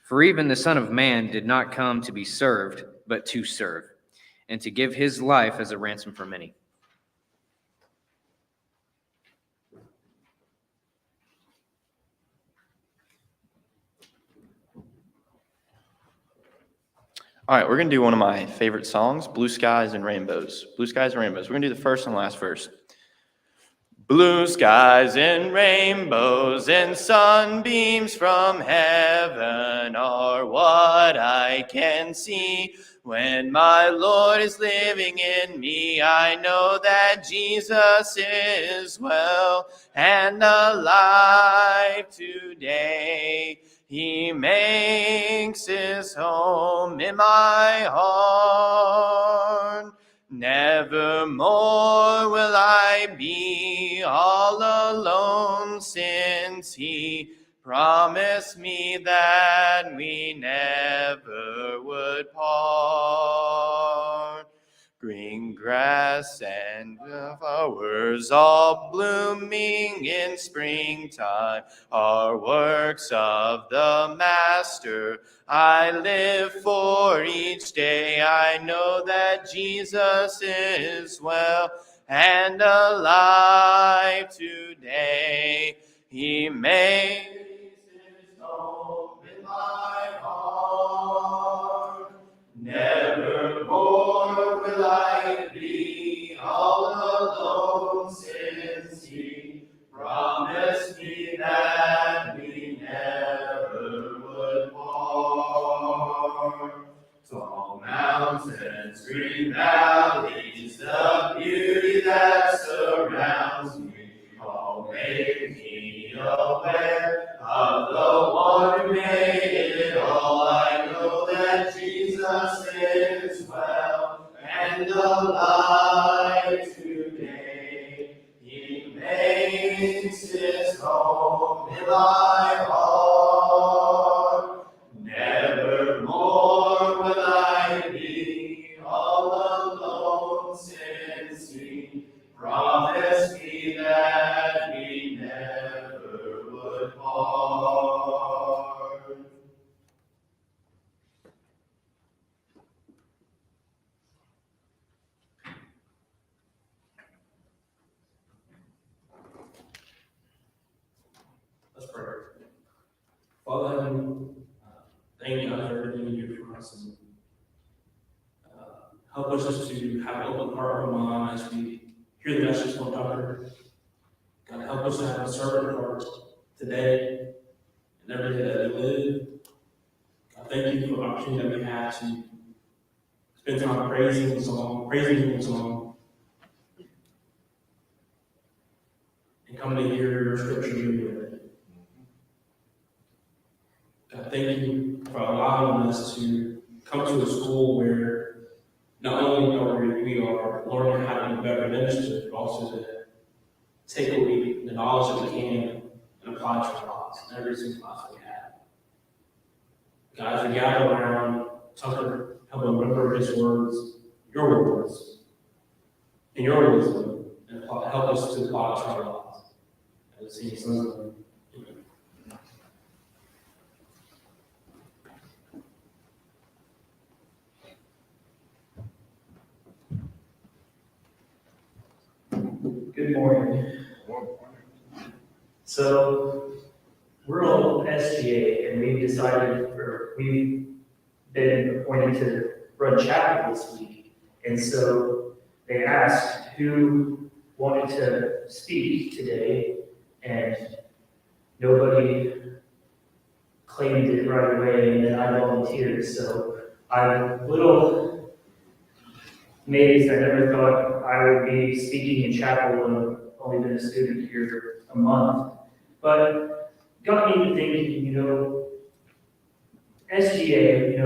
For even the Son of Man did not come to be served, but to serve, and to give his life as a ransom for many. All right, we're going to do one of my favorite songs, Blue Skies and Rainbows. Blue Skies and Rainbows. We're going to do the first and last verse. Blue skies and rainbows and sunbeams from heaven are what I can see. When my Lord is living in me, I know that Jesus is well and alive today. He makes his home in my heart. Nevermore will I be all alone, since he promised me that we never would part. Green grass and flowers all blooming in springtime are works of the Master. I live for each day. I know that Jesus is well and alive today. He makes his home in my heart. Nevermore will I be all alone, since he promised me that we never would part. Tall mountains, green valleys, the beauty that surrounds me, all make me aware of the one who made it all. I know that Jesus is well and alive today. He makes his home in my heart. Nevermore will I be all alone, since he promised me that we never would part. Let's pray. Father Heaven, thank you God for everything you do for us, and help us to have an open heart and mind as we hear the message from Doctor. God, help us to have a servant heart today and every day that we live. God, thank you for the opportunity that we have to spend time praising you in song, and come to hear your scripture reading. God, thank you for allowing us to come to a school where not only are we learning how to be better ministers, but also to take the knowledge that we can and apply it to our lives in every single class we have. Guys, we gather around Tucker, help him remember his words, your words, and your wisdom, and help us to apply it to our lives. And see some of them. Good morning. So we're all SGA, and we've been appointed to run chapel this week. And so they asked who wanted to speak today, and nobody claimed it right away, and then I volunteered. So I'm a little amazed. I never thought I would be speaking in chapel when I've only been a student here a month. But got me to thinking, SGA,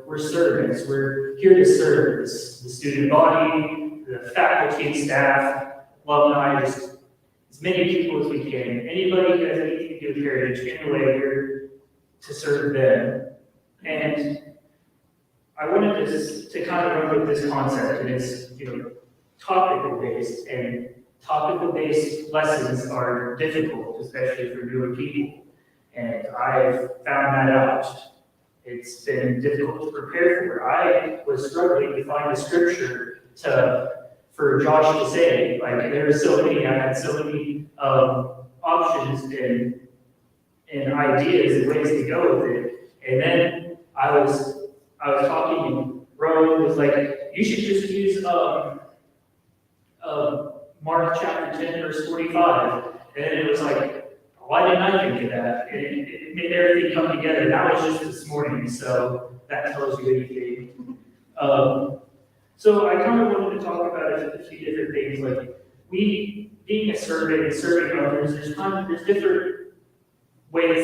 we're servants. We're here to serve the student body, the faculty and staff, alumni, just as many people as we can. Anybody who has anything to do with Heritage, anyway, we're to serve them. And I wanted to kind of run with this concept, and it's topical-based, and topical-based lessons are difficult, especially for newer people. And I've found that out It's been difficult to prepare for. I was struggling to find a scripture for Josh to say. Like, there were so many, I had so many options and ideas and ways to go with it. And then I was talking, and Rowan was like, you should just use Mark chapter 10, verse 45. And then it was like, why didn't I think of that? And it made everything come together. That was just this morning, so that tells you anything. So I kind of wanted to talk about a few different things, like being a servant and serving others. There's different ways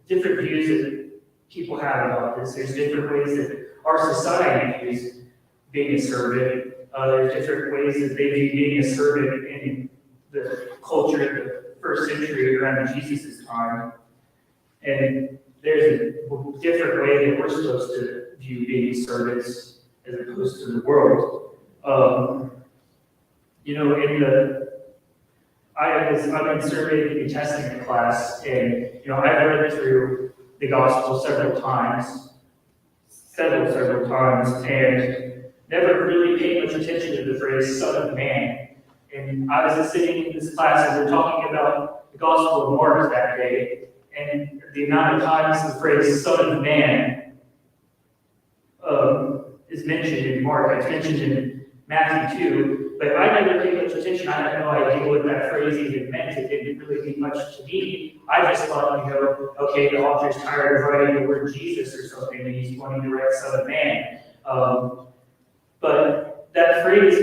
different views that people have about this. There's different ways that our society views being a servant. There's different ways that they view being a servant in the culture of the first century around Jesus' time. And there's a different way that we're supposed to view being servants as opposed to the world. I've been surveyed in the New Testament class, and I've read through the gospel several times, and never really paid much attention to the phrase "Son of Man." And I was sitting in this class and we're talking about the Gospel of Mark that day, and the amount of times the phrase "Son of Man" is mentioned in Mark. It's mentioned in Matthew 2, but I never paid much attention. I had no idea what that phrase even meant. It didn't really mean much to me. I just thought, okay, the author's tired of writing the word Jesus or something, and he's wanting to write "Son of Man." But that phrase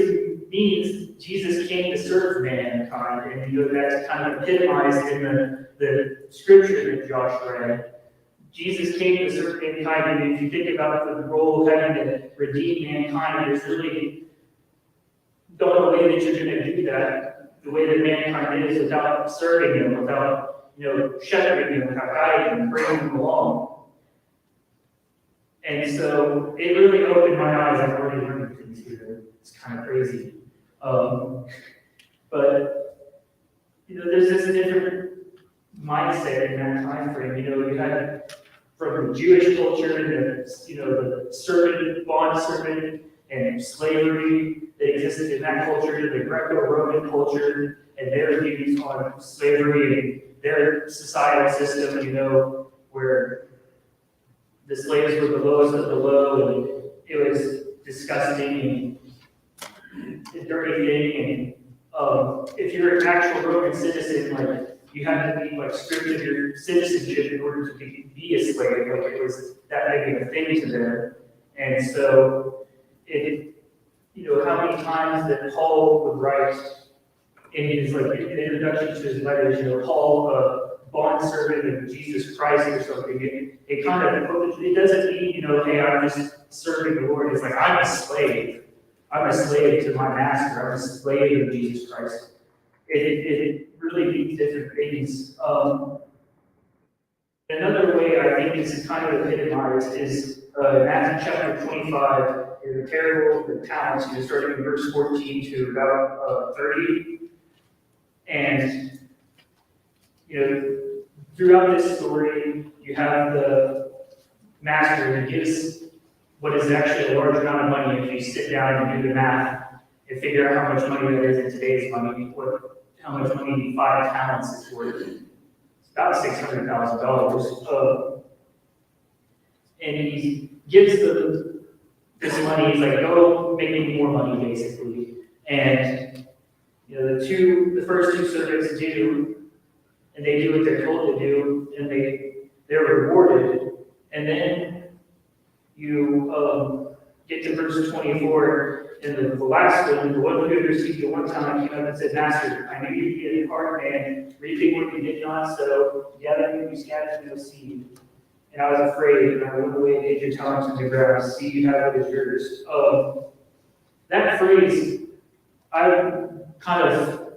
means Jesus came to serve mankind, and that's kind of epitomized in the scripture that Josh read. Jesus came to serve mankind, and if you think about the role of having to redeem mankind, there's really no way that you're going to do that the way that mankind is without serving them, without shepherding them, without guiding them, bringing them along. And so it really opened my eyes. I've already learned things here. It's kind of crazy. But there's this different mindset in that time frame. You had from the Jewish culture, the servant, bond servant, and slavery that existed in that culture, the Greco-Roman culture, and their views on slavery and their societal system, where the slaves were the lowest of the low, and it was disgusting and a dirty thing. And if you're an actual Roman citizen, you had to be stripped of your citizenship in order to be a slave. It was that big of a thing to them. And so how many times that Paul would write in his in the introduction to his letters, Paul, a bondservant of Jesus Christ or something. It doesn't mean, hey, I'm just serving the Lord. It's like I'm a slave. I'm a slave to my master. I'm a slave of Jesus Christ. It really means different things. Another way I think is kind of epitomized is Matthew chapter 25, in the parable of the talents, starting in verse 14 to about 30. And, throughout this story, you have the master who gives what is actually a large amount of money if you sit down and do the math and figure out how much money that is in today's money, how much money 5 talents is worth. It's about $600,000. And he gives this money. He's like, go make me more money, basically. And the first 2 servants do, and they do what they're told to do, and they're rewarded. And then you get to verse 24, and the last one, the one who had received the 1 talent, came up and said, Master, I knew you'd be a hard man, reaping what you did not sow, gathering what you scattered no seed. And I was afraid, and I went away and hid your talents in the ground. See, you have what is yours. That phrase, I kind of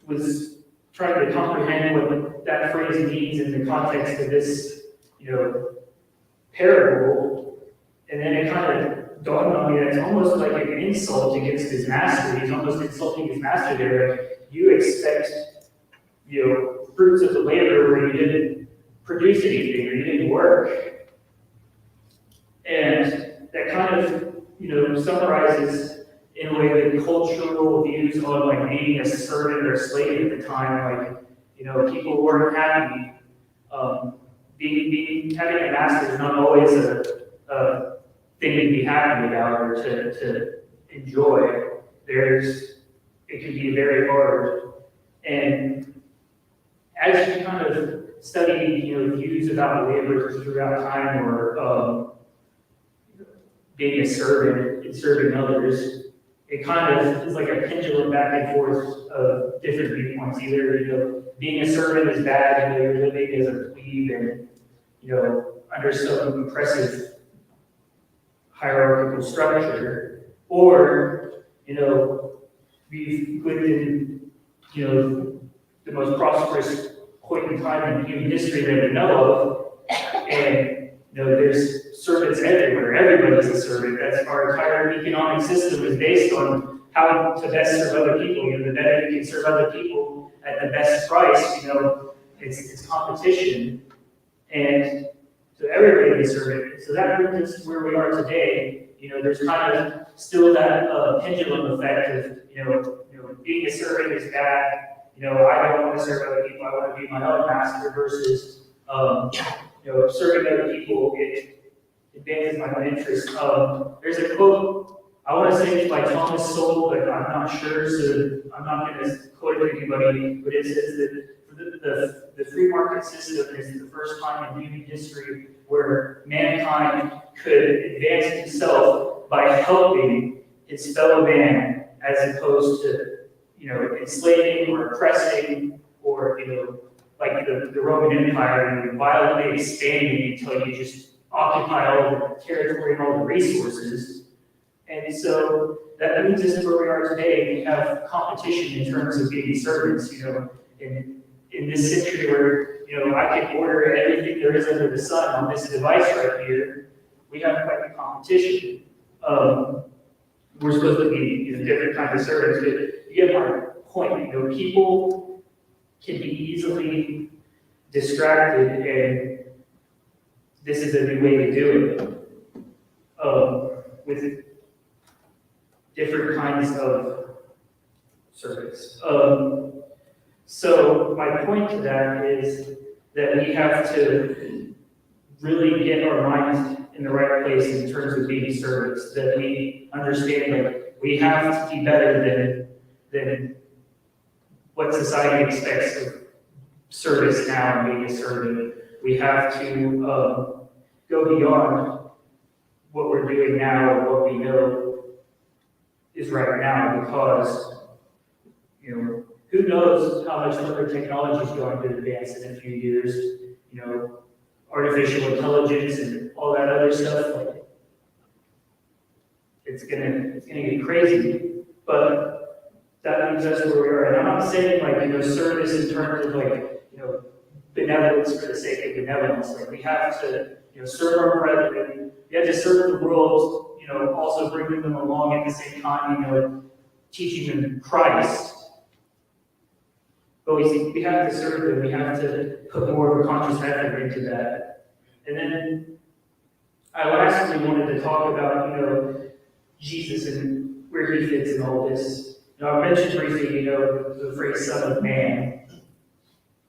was trying to comprehend what that phrase means in the context of this, parable. And then it kind of dawned on me that it's almost like an insult against his master. He's almost insulting his master there. Like, you expect, fruits of the labor where you didn't produce anything or you didn't work. And that kind of, summarizes in a way the cultural views on like being a servant or a slave at the time. Like, people weren't happy. Having a master is not always a thing to be happy about or to enjoy. It can be very hard. And as you kind of study, views about labor throughout time or being a servant and serving others, it kind of is like a pendulum back and forth of different viewpoints. Either, being a servant is bad, you're living as a plebe and, under some oppressive hierarchical structure, or, we've lived in, the most prosperous point in time in human history that we know of, and, there's servants everywhere. Everybody's a servant. That's our entire economic system is based on how to best serve other people. The better you can serve other people at the best price, it's competition. And so everybody is a servant. So that brings us to where we are today. There's kind of still that pendulum effect of, being a servant is bad. I don't want to serve other people. I want to be my own master versus, serving other people. It advances my own interests. There's a quote, I want to say it's by Thomas Sowell, but I'm not sure, so I'm not going to quote it to anybody, but it says that the free market system is the first time in human history where mankind could advance himself by helping his fellow man as opposed to, enslaving or oppressing or, like the Roman Empire, violently expanding until you just occupy all the territory and all the resources. And so that brings us to where we are today. We have competition in terms of being servants, in this century where, I can order everything there is under the sun on this device right here. We have quite the competition. We're supposed to be, different kinds of servants, but you get my point. People can be easily distracted, and this is a new way to do it with different kinds of service. So my point to that is that we have to really get our minds in the right place in terms of being servants, that we understand that we have to be better than what society expects of service now and being a servant. We have to go beyond what we're doing now or what we know is right now, because, who knows how much further technology is going to advance in a few years, artificial intelligence and all that other stuff. Like, it's gonna get crazy, but that leaves us where we are. And I'm not saying service in terms of benevolence for the sake of benevolence. Like, we have to serve our brethren. We have to serve the world. Also bringing them along at the same time. Teaching them Christ. But we have to serve them. We have to put more of a conscious effort into that. And then I lastly wanted to talk about Jesus and where he fits in all this. I mentioned briefly, the phrase "Son of Man,"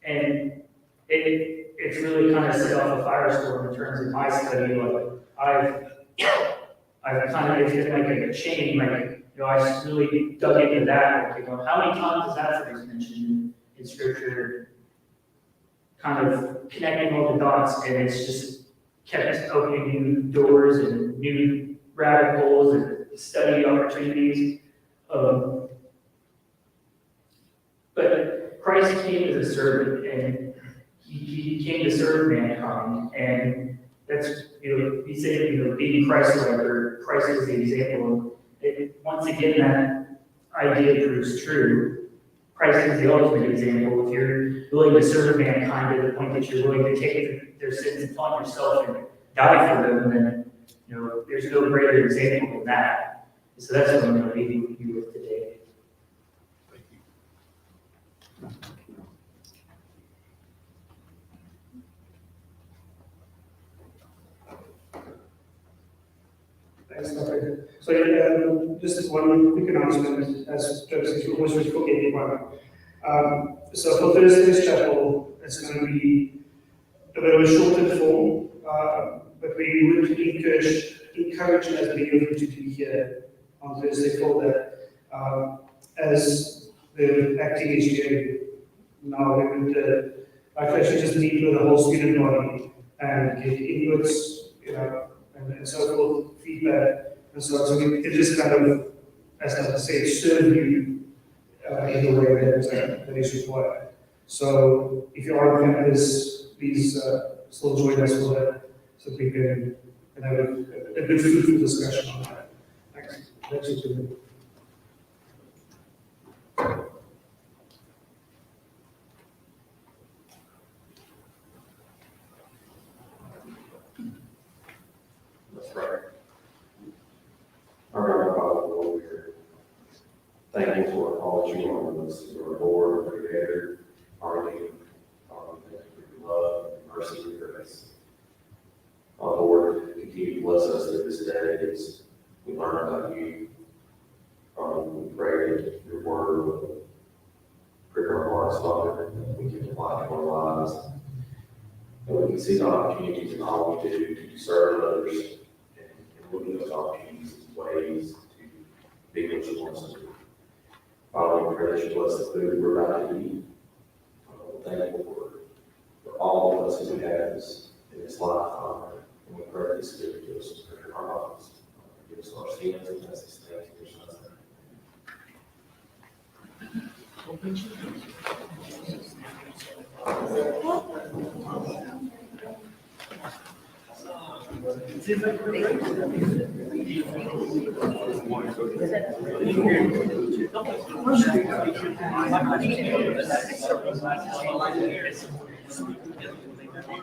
and it's really kind of set off a firestorm in terms of my study. I've kind of, it's been like a chain, I really dug into that. How many times is that phrase mentioned in Scripture? Kind of connecting all the dots, and it's just kept opening new doors and new rabbit holes and study opportunities. But Christ came as a servant, and he came to serve mankind, and that's, he said, being Christ-like, or Christ is the example. Once again, that idea proves true. Christ is the ultimate example. If you're willing to serve mankind to the point that you're willing to take their sins upon yourself and die for them, then there's no greater example than that. So that's what I'm going to leave you with today. Thanks, Dr. So, just one quick announcement, as Travis was for everyone. So for Thursday's chapel, it's going to be a bit of a shorter form, but we would encourage as many of you to be here on Thursday for that. As the acting HCU, now we would like to actually just meet with the whole student body and get inputs, and so forth, feedback, and so on. So we can just kind of, as I say, serve you in the way that is required. So if you are on campus, please still join us for that, so we can have a good fruitful discussion on that. Thanks. That's it to me. That's right. All right, Father, Lord, we're thankful for all that you are with us, your Lord, our Creator, our King. Father, thank you for your love, your mercy, and your grace. Our Lord, continue to bless us through this day as we learn about you. We pray that your word will prick our hearts, Father, that we can apply it to our lives. And we can see the opportunities in all we do to serve others and look at those opportunities as ways to be what you want us to do. Father, we pray that you bless the food we're about to eat. We're thankful for all the blessings we have in this life, Father. And we pray that this Spirit gives us our lives. Give us our sins and bless these things in your Son's name.